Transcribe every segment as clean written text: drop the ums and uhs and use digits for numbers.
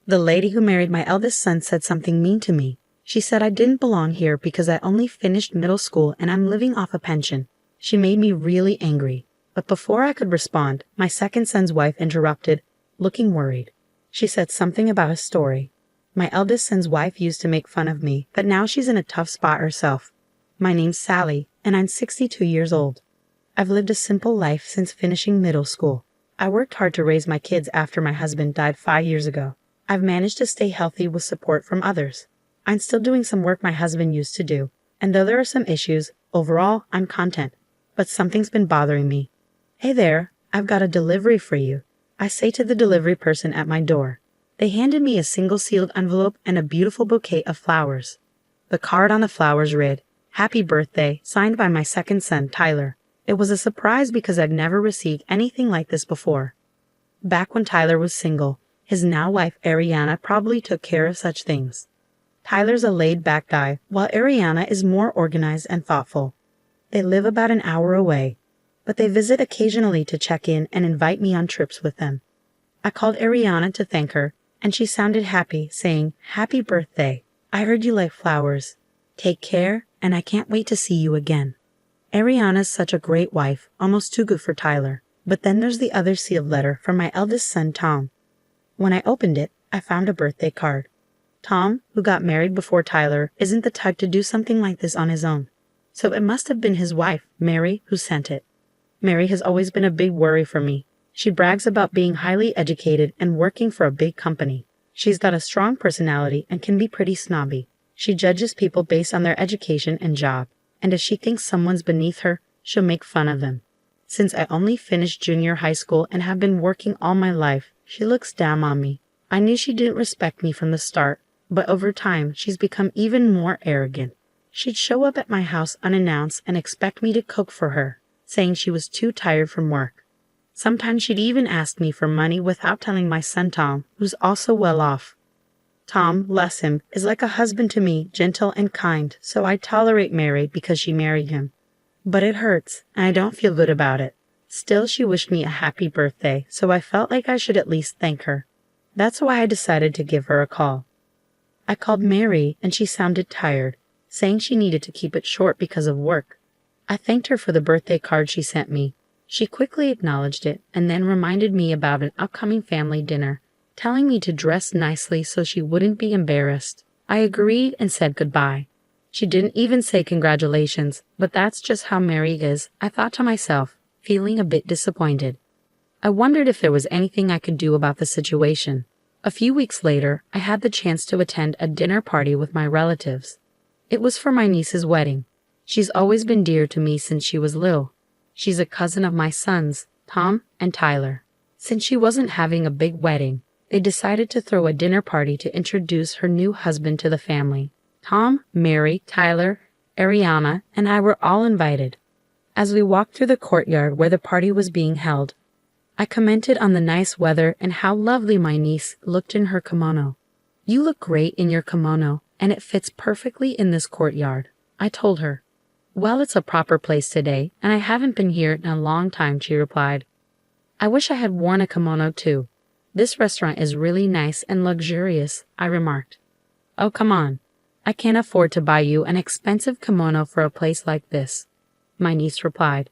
The lady who married my eldest son said something mean to me. She said I didn't belong here because I only finished middle school and I'm living off a pension. She made me really angry. But before I could respond, my second son's wife interrupted, looking worried. She said something about a story. My eldest son's wife used to make fun of me, but now she's in a tough spot herself. My name's Sally, and I'm 62 years old. I've lived a simple life since finishing middle school. I worked hard to raise my kids after my husband died 5 years ago. I've managed to stay healthy with support from others. I'm still doing some work my husband used to do, and though there are some issues, overall, I'm content. But something's been bothering me. Hey there, I've got a delivery for you, I say to the delivery person at my door. They handed me a single sealed envelope and a beautiful bouquet of flowers. The card on the flowers read, "Happy birthday," signed by my second son, Tyler. It was a surprise because I'd never received anything like this before. Back when Tyler was single, his now wife Ariana probably took care of such things. Tyler's a laid-back guy, while Ariana is more organized and thoughtful. They live about an hour away, but they visit occasionally to check in and invite me on trips with them. I called Ariana to thank her, and she sounded happy, saying, "Happy birthday. I heard you like flowers. Take care, and I can't wait to see you again." Ariana's such a great wife, almost too good for Tyler. But then there's the other sealed letter from my eldest son, Tom. When I opened it, I found a birthday card. Tom, who got married before Tyler, isn't the type to do something like this on his own. So it must have been his wife, Mary, who sent it. Mary has always been a big worry for me. She brags about being highly educated and working for a big company. She's got a strong personality and can be pretty snobby. She judges people based on their education and job, and if she thinks someone's beneath her, she'll make fun of them. Since I only finished junior high school and have been working all my life, she looks down on me. I knew she didn't respect me from the start, but over time she's become even more arrogant. She'd show up at my house unannounced and expect me to cook for her, saying she was too tired from work. Sometimes she'd even ask me for money without telling my son Tom, who's also well off. Tom, bless him, is like a husband to me, gentle and kind, so I tolerate Mary because she married him. But it hurts, and I don't feel good about it. Still, she wished me a happy birthday, so I felt like I should at least thank her. That's why I decided to give her a call. I called Mary, and she sounded tired, saying she needed to keep it short because of work. I thanked her for the birthday card she sent me. She quickly acknowledged it, and then reminded me about an upcoming family dinner, telling me to dress nicely so she wouldn't be embarrassed. I agreed and said goodbye. She didn't even say congratulations, but that's just how Mary is, I thought to myself, feeling a bit disappointed. I wondered if there was anything I could do about the situation. A few weeks later, I had the chance to attend a dinner party with my relatives. It was for my niece's wedding. She's always been dear to me since she was little. She's a cousin of my sons, Tom and Tyler. Since she wasn't having a big wedding, they decided to throw a dinner party to introduce her new husband to the family. Tom, Mary, Tyler, Ariana, and I were all invited. As we walked through the courtyard where the party was being held, I commented on the nice weather and how lovely my niece looked in her kimono. "You look great in your kimono, and it fits perfectly in this courtyard," I told her. "Well, it's a proper place today, and I haven't been here in a long time," she replied. "I wish I had worn a kimono too. This restaurant is really nice and luxurious," I remarked. "Oh, come on. I can't afford to buy you an expensive kimono for a place like this," my niece replied.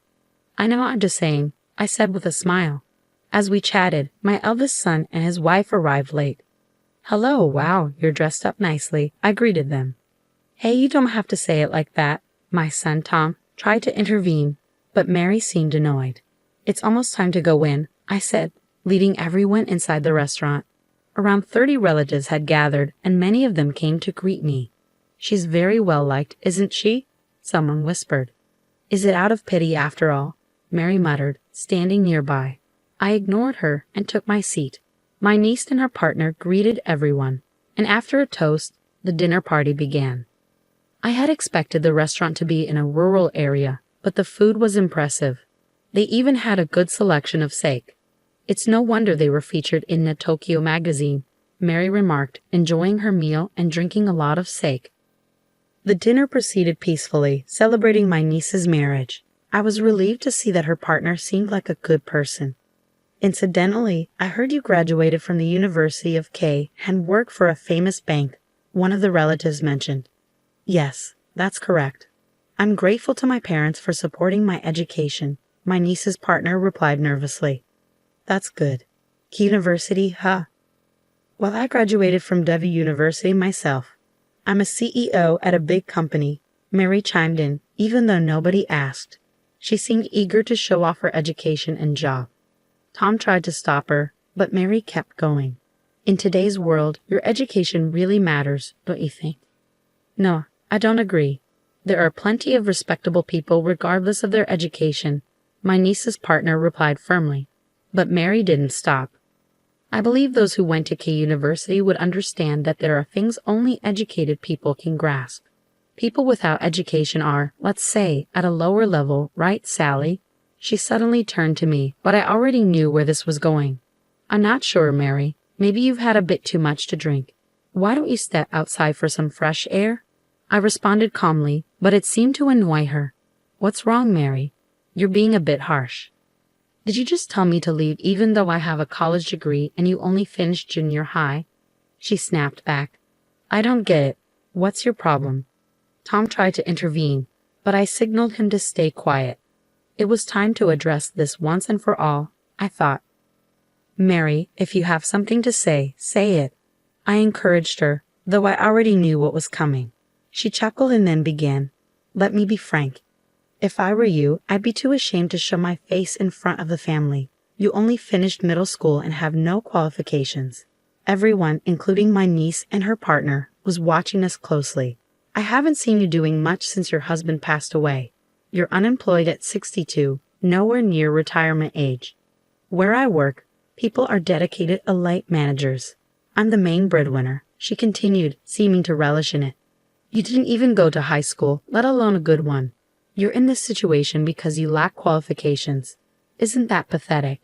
"I know, I'm just saying," I said with a smile. As we chatted, my eldest son and his wife arrived late. "Hello, wow, you're dressed up nicely," I greeted them. "Hey, you don't have to say it like that," my son Tom tried to intervene, but Mary seemed annoyed. "It's almost time to go in," I said, leading everyone inside the restaurant. Around 30 relatives had gathered, and many of them came to greet me. "She's very well liked, isn't she?" someone whispered. "Is it out of pity after all?" Mary muttered, standing nearby. I ignored her and took my seat. My niece and her partner greeted everyone, and after a toast, the dinner party began. I had expected the restaurant to be in a rural area, but the food was impressive. They even had a good selection of sake. "It's no wonder they were featured in the Tokyo magazine," Mary remarked, enjoying her meal and drinking a lot of sake. The dinner proceeded peacefully, celebrating my niece's marriage. I was relieved to see that her partner seemed like a good person. Incidentally, I heard you graduated from the University of K and work for a famous bank, one of the relatives mentioned. Yes, that's correct. I'm grateful to my parents for supporting my education, my niece's partner replied nervously. That's good. Key University, huh? Well, I graduated from Devi University myself. I'm a CEO at a big company, Mary chimed in, even though nobody asked. She seemed eager to show off her education and job. Tom tried to stop her, but Mary kept going. In today's world, your education really matters, don't you think? No, I don't agree. There are plenty of respectable people regardless of their education, my niece's partner replied firmly. But Mary didn't stop. I believe those who went to K University would understand that there are things only educated people can grasp. People without education are, let's say, at a lower level, right, Sally? She suddenly turned to me, but I already knew where this was going. I'm not sure, Mary. Maybe you've had a bit too much to drink. Why don't you step outside for some fresh air? I responded calmly, but it seemed to annoy her. What's wrong, Mary? You're being a bit harsh. Did you just tell me to leave even though I have a college degree and you only finished junior high? She snapped back. I don't get it. What's your problem? Tom tried to intervene, but I signaled him to stay quiet. It was time to address this once and for all, I thought. Mary, if you have something to say it. I encouraged her, though I already knew what was coming. She chuckled and then began. Let me be frank. If I were you, I'd be too ashamed to show my face in front of the family. You only finished middle school and have no qualifications. Everyone, including my niece and her partner, was watching us closely. I haven't seen you doing much since your husband passed away. You're unemployed at 62, nowhere near retirement age. Where I work, people are dedicated elite managers. I'm the main breadwinner, she continued, seeming to relish in it. You didn't even go to high school, let alone a good one. You're in this situation because you lack qualifications. Isn't that pathetic?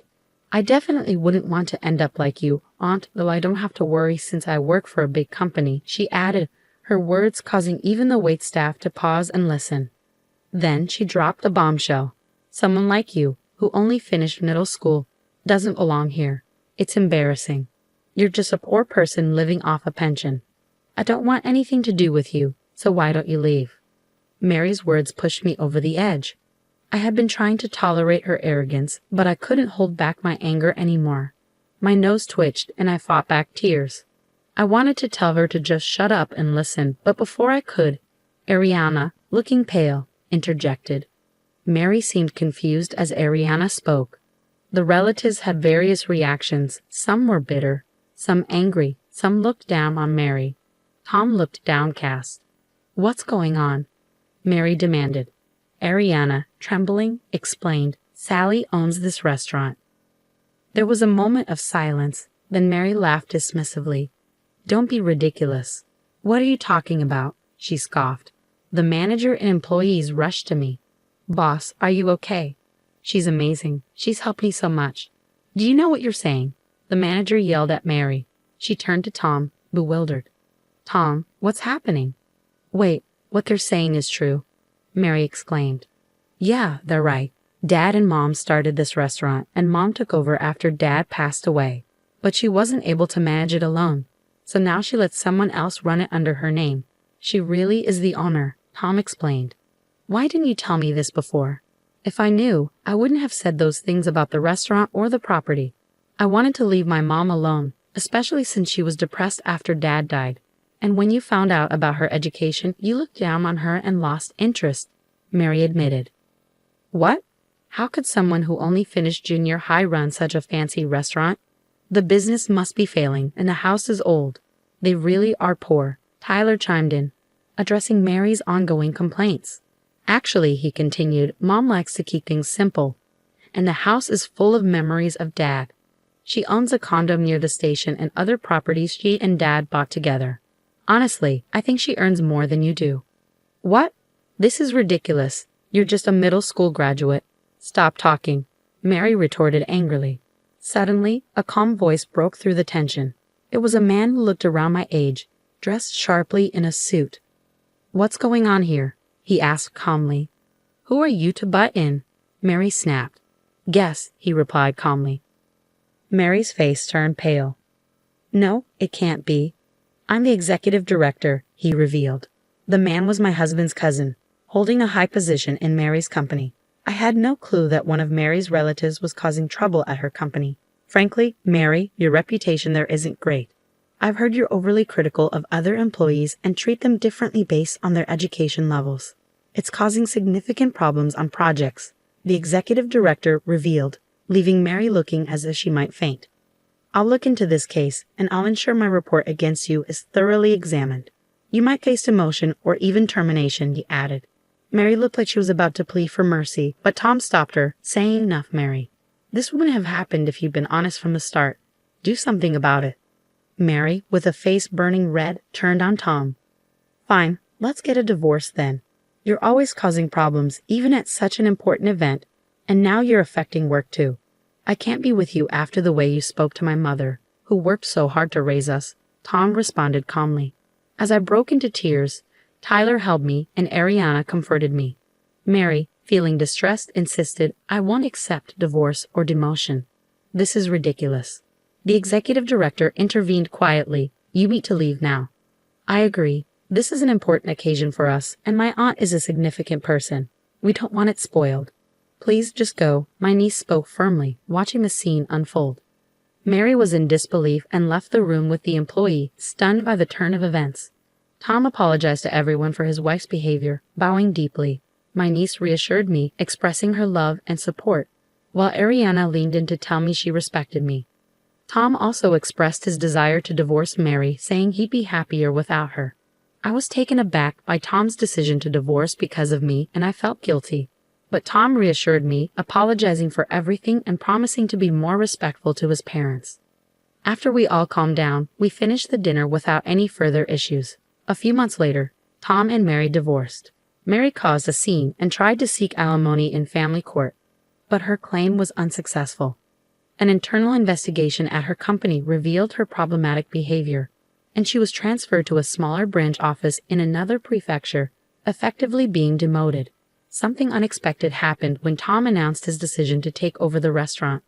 I definitely wouldn't want to end up like you, Aunt, though I don't have to worry since I work for a big company, she added, her words causing even the waitstaff to pause and listen. Then she dropped a bombshell. Someone like you, who only finished middle school, doesn't belong here. It's embarrassing. You're just a poor person living off a pension. I don't want anything to do with you, so why don't you leave? Mary's words pushed me over the edge. I had been trying to tolerate her arrogance, but I couldn't hold back my anger anymore. My nose twitched and I fought back tears. I wanted to tell her to just shut up and listen, but before I could, Ariana, looking pale, interjected. Mary seemed confused as Ariana spoke. The relatives had various reactions. Some were bitter, some angry, some looked down on Mary. Tom looked downcast. What's going on? Mary demanded. Ariana, trembling, explained, Sally owns this restaurant. There was a moment of silence, then Mary laughed dismissively. Don't be ridiculous. What are you talking about? She scoffed. The manager and employees rushed to me. Boss, are you okay? She's amazing. She's helped me so much. Do you know what you're saying? The manager yelled at Mary. She turned to Tom, bewildered. Tom, what's happening? Wait, what they're saying is true, Mary exclaimed. Yeah, they're right. Dad and Mom started this restaurant, and Mom took over after Dad passed away. But she wasn't able to manage it alone, so now she lets someone else run it under her name. She really is the owner, Tom explained. Why didn't you tell me this before? If I knew, I wouldn't have said those things about the restaurant or the property. I wanted to leave my mom alone, especially since she was depressed after Dad died. And when you found out about her education, you looked down on her and lost interest, Mary admitted. What? How could someone who only finished junior high run such a fancy restaurant? The business must be failing, and the house is old. They really are poor, Tyler chimed in, addressing Mary's ongoing complaints. Actually, he continued, Mom likes to keep things simple, and the house is full of memories of Dad. She owns a condo near the station and other properties she and Dad bought together. Honestly, I think she earns more than you do. What? This is ridiculous. You're just a middle school graduate. Stop talking, Mary retorted angrily. Suddenly, a calm voice broke through the tension. It was a man who looked around my age, dressed sharply in a suit. What's going on here? He asked calmly. Who are you to butt in? Mary snapped. Guess, he replied calmly. Mary's face turned pale. No, it can't be. I'm the executive director, he revealed. The man was my husband's cousin, holding a high position in Mary's company. I had no clue that one of Mary's relatives was causing trouble at her company. Frankly, Mary, your reputation there isn't great. I've heard you're overly critical of other employees and treat them differently based on their education levels. It's causing significant problems on projects, the executive director revealed, leaving Mary looking as if she might faint. I'll look into this case, and I'll ensure my report against you is thoroughly examined. You might face demotion or even termination, he added. Mary looked like she was about to plead for mercy, but Tom stopped her, saying, Enough, Mary. This wouldn't have happened if you'd been honest from the start. Do something about it. Mary, with a face burning red, turned on Tom. Fine, let's get a divorce then. You're always causing problems, even at such an important event, and now you're affecting work too. I can't be with you after the way you spoke to my mother, who worked so hard to raise us, Tom responded calmly. As I broke into tears, Tyler held me and Ariana comforted me. Mary, feeling distressed, insisted, I won't accept divorce or demotion. This is ridiculous. The executive director intervened quietly. You need to leave now. I agree. This is an important occasion for us, and my aunt is a significant person. We don't want it spoiled. Please just go, my niece spoke firmly, watching the scene unfold. Mary was in disbelief and left the room with the employee, stunned by the turn of events. Tom apologized to everyone for his wife's behavior, bowing deeply. My niece reassured me, expressing her love and support, while Ariana leaned in to tell me she respected me. Tom also expressed his desire to divorce Mary, saying he'd be happier without her. I was taken aback by Tom's decision to divorce because of me, and I felt guilty. But Tom reassured me, apologizing for everything and promising to be more respectful to his parents. After we all calmed down, we finished the dinner without any further issues. A few months later, Tom and Mary divorced. Mary caused a scene and tried to seek alimony in family court, but her claim was unsuccessful. An internal investigation at her company revealed her problematic behavior, and she was transferred to a smaller branch office in another prefecture, effectively being demoted. Something unexpected happened when Tom announced his decision to take over the restaurant.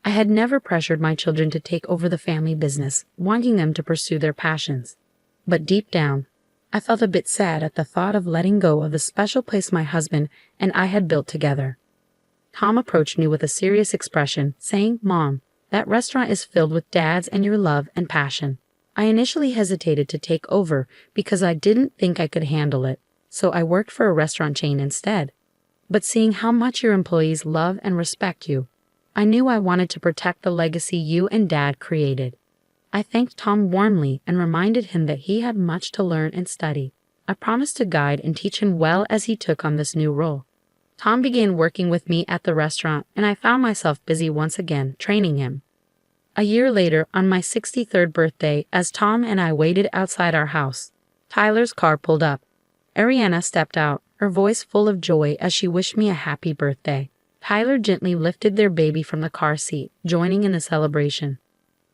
I had never pressured my children to take over the family business, wanting them to pursue their passions. But deep down, I felt a bit sad at the thought of letting go of the special place my husband and I had built together. Tom approached me with a serious expression, saying, Mom, that restaurant is filled with dads and your love and passion. I initially hesitated to take over because I didn't think I could handle it, so I worked for a restaurant chain instead. But seeing how much your employees love and respect you, I knew I wanted to protect the legacy you and Dad created. I thanked Tom warmly and reminded him that he had much to learn and study. I promised to guide and teach him well as he took on this new role. Tom began working with me at the restaurant, and I found myself busy once again, training him. A year later, on my 63rd birthday, as Tom and I waited outside our house, Tyler's car pulled up. Ariana stepped out, her voice full of joy as she wished me a happy birthday. Tyler gently lifted their baby from the car seat, joining in the celebration.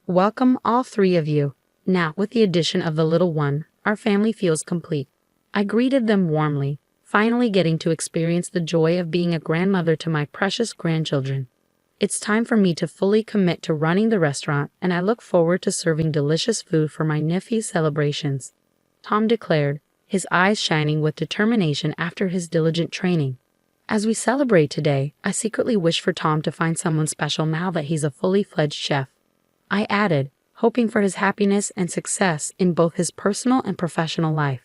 Welcome, all three of you. Now, with the addition of the little one, our family feels complete. I greeted them warmly, finally getting to experience the joy of being a grandmother to my precious grandchildren. It's time for me to fully commit to running the restaurant, and I look forward to serving delicious food for my nephew's celebrations, Tom declared, his eyes shining with determination after his diligent training. As we celebrate today, I secretly wish for Tom to find someone special now that he's a fully fledged chef. I added, hoping for his happiness and success in both his personal and professional life.